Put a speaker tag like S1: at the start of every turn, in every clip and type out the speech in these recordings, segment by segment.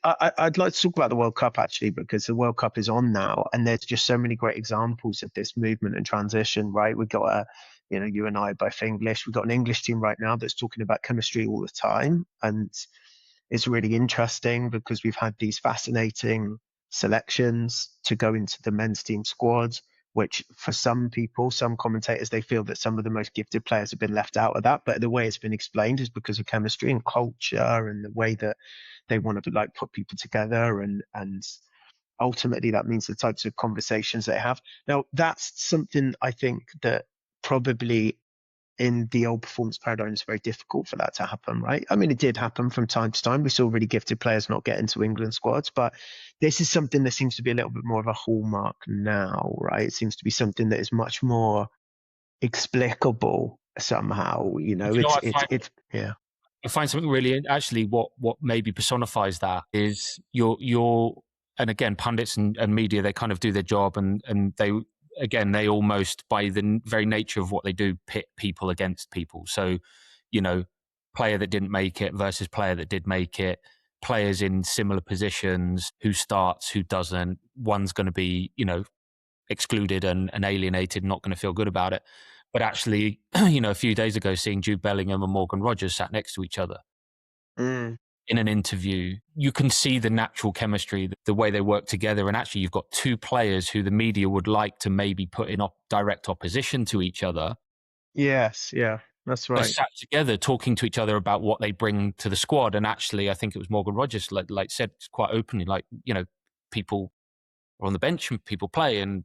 S1: I'd like to talk about the World Cup actually, because the World Cup is on now, and there's just so many great examples of this movement and transition. Right, we've got you and I both English. We've got an English team right now that's talking about chemistry all the time, and it's really interesting because we've had these fascinating selections to go into the men's team squad, which for some people, some commentators, they feel that some of the most gifted players have been left out of that. But the way it's been explained is because of chemistry and culture and the way that they want to like put people together, and ultimately that means the types of conversations they have. Now, that's something I think that probably in the old performance paradigm it's very difficult for that to happen, right? I mean, it did happen from time to time. We saw really gifted players not get into England squads, but this is something that seems to be a little bit more of a hallmark now, right? It seems to be something that is much more explicable somehow.
S2: Do you know what
S1: It's yeah.
S2: I find something really actually what maybe personifies that is your and again pundits and media, they kind of do their job, and they almost by the very nature of what they do pit people against people. So player that didn't make it versus player that did make it, players in similar positions, who starts, who doesn't, one's going to be excluded and alienated, not going to feel good about it. But actually, a few days ago, seeing Jude Bellingham and Morgan Rogers sat next to each other
S1: Mm.
S2: in an interview, you can see the natural chemistry, the way they work together. And actually, you've got two players who the media would like to maybe put in direct opposition to each other.
S1: Yes, yeah, that's
S2: Are
S1: right.
S2: sat together talking to each other about what they bring to the squad. And actually, I think it was Morgan Rogers like said quite openly, people are on the bench and people play, and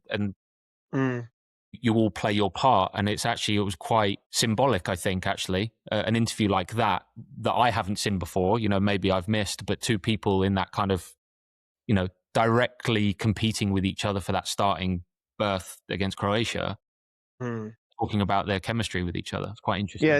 S1: Mm.
S2: you all play your part. And it was quite symbolic, I think, actually, an interview like that I haven't seen before, maybe I've missed, but two people in that kind of, directly competing with each other for that starting berth against Croatia,
S1: Mm.
S2: talking about their chemistry with each other. It's quite interesting.
S1: Yeah,